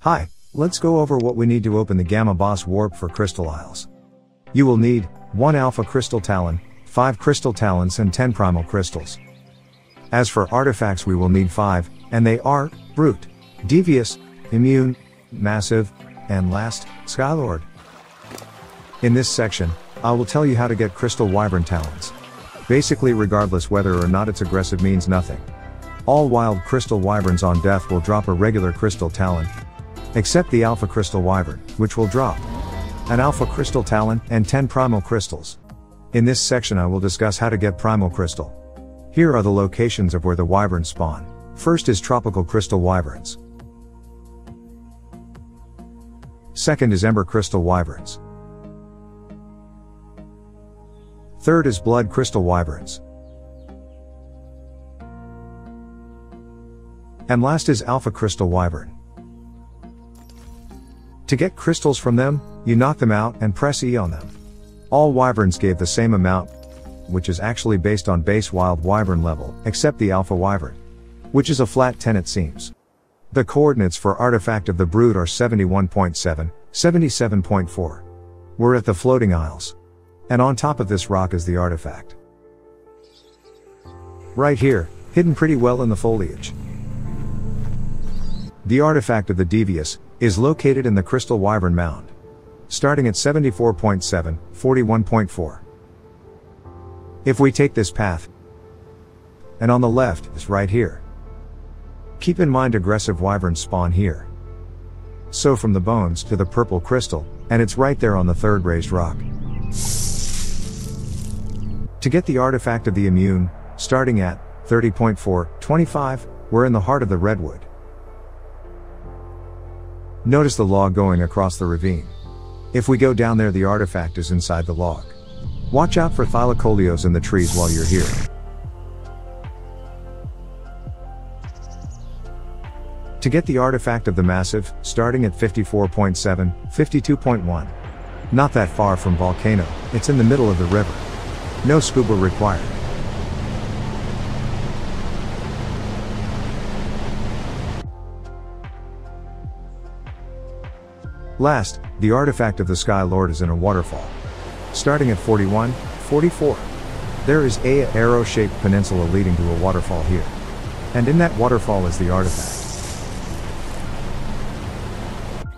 Hi, let's go over what we need to open the Gamma Boss Warp for Crystal Isles. You will need 1 Alpha Crystal Talon, 5 Crystal Talons and 10 Primal Crystals. As for artifacts we will need 5, and they are, Brute, Devious, Immune, Massive, and last, Skylord. In this section, I will tell you how to get Crystal Wyvern Talons. Basically regardless whether or not it's aggressive means nothing. All wild Crystal Wyverns on death will drop a regular Crystal Talon, except the Alpha Crystal Wyvern, which will drop an Alpha Crystal Talon and 10 Primal Crystals. In this section I will discuss how to get Primal Crystal. Here are the locations of where the Wyverns spawn. First is Tropical Crystal Wyverns. Second is Ember Crystal Wyverns. Third is Blood Crystal Wyverns. And last is Alpha Crystal Wyvern. To get crystals from them, you knock them out and press E on them. All wyverns gave the same amount, which is actually based on base wild wyvern level, except the Alpha Wyvern, which is a flat 10 it seems. The coordinates for artifact of the Brood are 71.7, 77.4. We're at the Floating Isles. And on top of this rock is the artifact. Right here, hidden pretty well in the foliage. The artifact of the Devious is located in the Crystal Wyvern Mound, starting at 74.7, 41.4. If we take this path, and on the left is right here. Keep in mind aggressive wyverns spawn here. So from the bones to the purple crystal, and it's right there on the third raised rock. To get the artifact of the Immune, starting at 30.4, 25, we're in the heart of the redwood. Notice the log going across the ravine. If we go down there the artifact is inside the log. Watch out for thylacoleos in the trees while you're here. To get the artifact of the Massive, starting at 54.7, 52.1. Not that far from Volcano, it's in the middle of the river. No scuba required. Last, the artifact of the Sky Lord is in a waterfall. Starting at 41, 44. There is a arrow-shaped peninsula leading to a waterfall here. And in that waterfall is the artifact.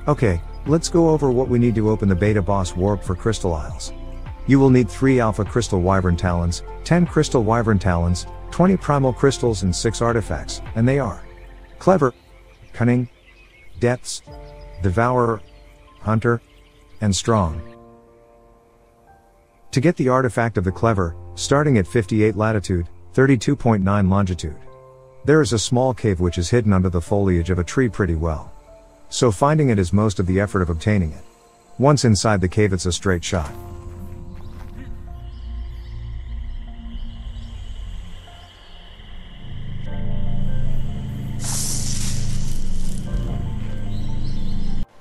Okay, let's go over what we need to open the Beta Boss Warp for Crystal Isles. You will need 3 Alpha Crystal Wyvern Talons, 10 Crystal Wyvern Talons, 20 Primal Crystals and 6 artifacts, and they are Clever, Cunning, Depths, Devourer, Hunter, and Strong. To get the artifact of the Clever, starting at 58 latitude, 32.9 longitude. There is a small cave which is hidden under the foliage of a tree pretty well. So finding it is most of the effort of obtaining it. Once inside the cave it's a straight shot.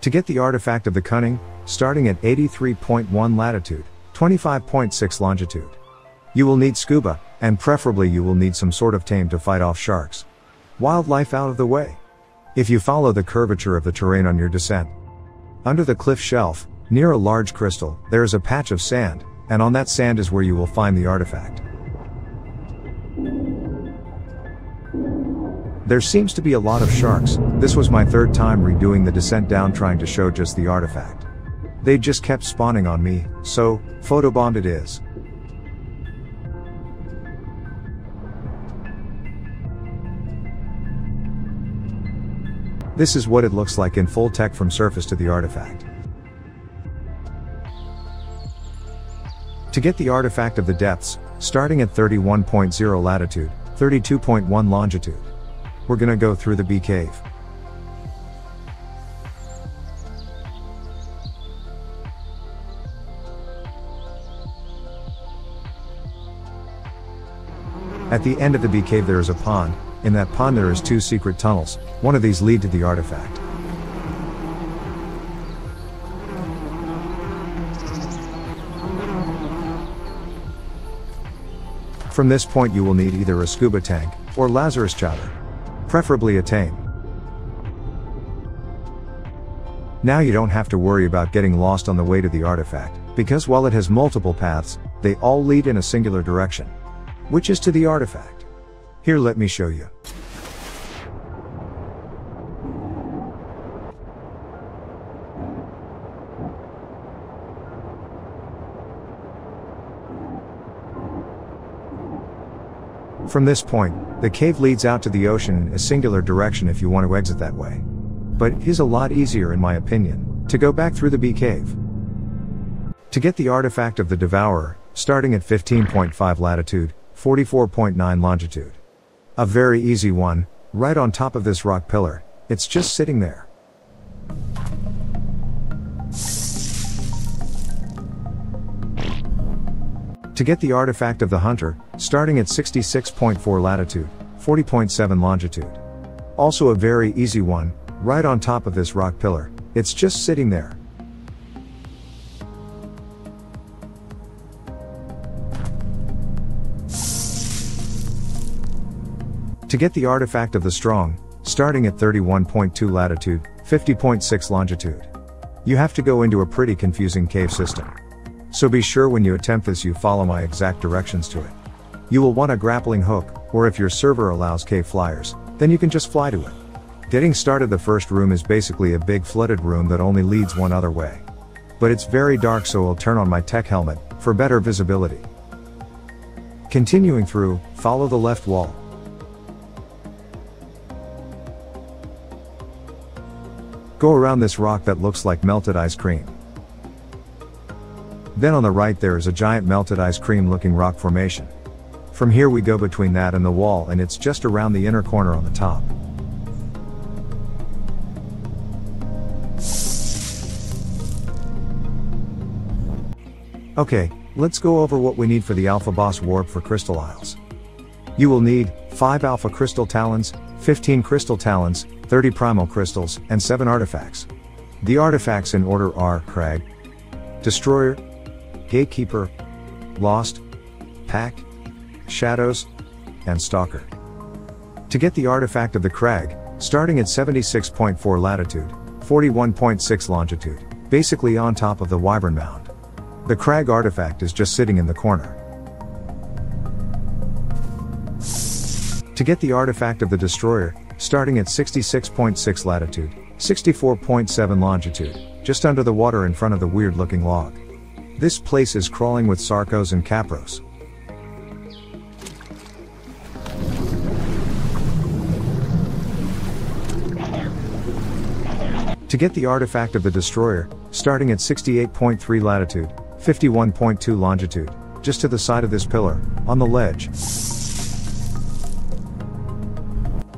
To get the artifact of the Cunning, starting at 83.1 latitude, 25.6 longitude. You will need scuba, and preferably you will need some sort of tame to fight off sharks. Wildlife out of the way. If you follow the curvature of the terrain on your descent. Under the cliff shelf, near a large crystal, there is a patch of sand, and on that sand is where you will find the artifact. There seems to be a lot of sharks. This was my third time redoing the descent down trying to show just the artifact. They just kept spawning on me, so, photobombed it is. This is what it looks like in full tech from surface to the artifact. To get the artifact of the Depths, starting at 31.0 latitude, 32.1 longitude. We're gonna go through the bee cave. At the end of the bee cave there is a pond. In that pond there is 2 secret tunnels. One of these lead to the artifact. From this point you will need either a scuba tank, or Lazarus chowder. Preferably a tame. Now you don't have to worry about getting lost on the way to the artifact, because while it has multiple paths, they all lead in a singular direction, which is to the artifact. Here, let me show you. From this point, the cave leads out to the ocean in a singular direction if you want to exit that way. But it is a lot easier, in my opinion, to go back through the B cave. To get the artifact of the Devourer, starting at 15.5 latitude, 44.9 longitude. A very easy one, right on top of this rock pillar, it's just sitting there. To get the artifact of the Hunter, starting at 66.4 latitude, 40.7 longitude. Also a very easy one, right on top of this rock pillar, it's just sitting there. To get the artifact of the Strong, starting at 31.2 latitude, 50.6 longitude. You have to go into a pretty confusing cave system. So be sure when you attempt this you follow my exact directions to it. You will want a grappling hook, or if your server allows cave flyers, then you can just fly to it. Getting started, the first room is basically a big flooded room that only leads one other way. But it's very dark, so I'll turn on my tech helmet, for better visibility. Continuing through, follow the left wall. Go around this rock that looks like melted ice cream. Then on the right there is a giant melted ice cream looking rock formation. From here we go between that and the wall, and it's just around the inner corner on the top. Okay, let's go over what we need for the Alpha Boss Warp for Crystal Isles. You will need 5 Alpha Crystal Talons, 15 Crystal Talons, 30 Primal Crystals, and 7 artifacts. The artifacts in order are Crag, Destroyer, Gatekeeper, Lost, Pack, Shadows, and Stalker. To get the artifact of the Crag, starting at 76.4 latitude, 41.6 longitude, basically on top of the Wyvern mound. The Crag artifact is just sitting in the corner. To get the artifact of the Destroyer, starting at 66.6 latitude, 64.7 longitude, just under the water in front of the weird looking log. This place is crawling with Sarcos and Capros. To get the artifact of the Destroyer, starting at 68.3 latitude, 51.2 longitude, just to the side of this pillar, on the ledge.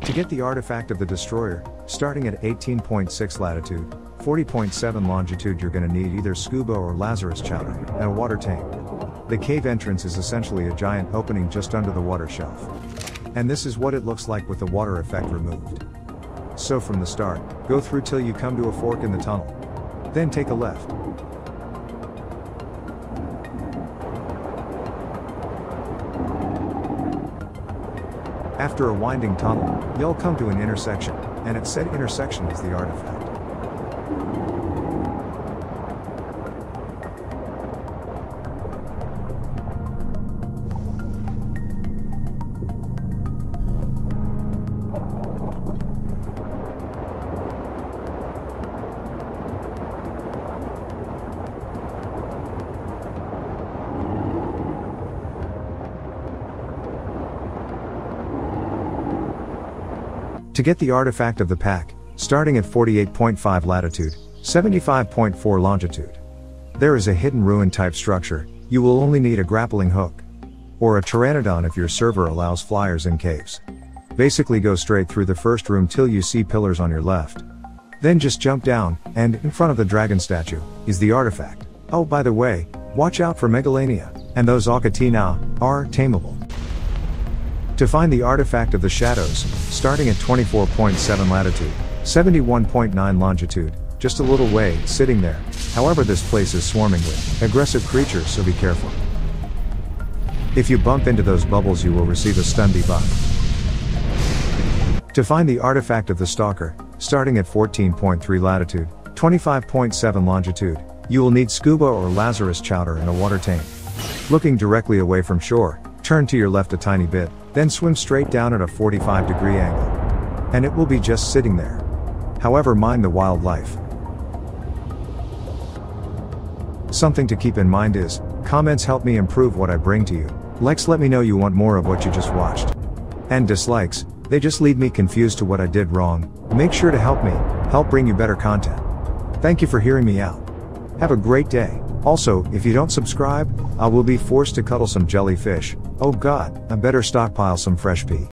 To get the artifact of the Destroyer, starting at 18.6 latitude, 40.7 longitude, you're gonna need either scuba or Lazarus chowder, and a water tank. The cave entrance is essentially a giant opening just under the water shelf. And this is what it looks like with the water effect removed. So from the start, go through till you come to a fork in the tunnel. Then take a left. After a winding tunnel, you'll come to an intersection, and at said intersection is the artifact. To get the artifact of the Pack, starting at 48.5 latitude, 75.4 longitude. There is a hidden ruin type structure. You will only need a grappling hook. Or a pteranodon if your server allows flyers in caves. Basically go straight through the first room till you see pillars on your left. Then just jump down, and in front of the dragon statue, is the artifact. Oh, by the way, watch out for Megalania, and those Okatina are tameable. To find the artifact of the Shadows, starting at 24.7 latitude, 71.9 longitude, just a little way, sitting there. However, this place is swarming with aggressive creatures, so be careful. If you bump into those bubbles you will receive a stun debuff. To find the artifact of the Stalker, starting at 14.3 latitude, 25.7 longitude, you will need scuba or Lazarus chowder in a water tank. Looking directly away from shore, turn to your left a tiny bit, then swim straight down at a 45-degree angle. And it will be just sitting there. However, mind the wildlife. Something to keep in mind is, comments help me improve what I bring to you. Likes let me know you want more of what you just watched. And dislikes, they just leave me confused to what I did wrong. Make sure to help bring you better content. Thank you for hearing me out. Have a great day. Also, if you don't subscribe, I will be forced to cuddle some jellyfish. Oh god, I better stockpile some fresh pee.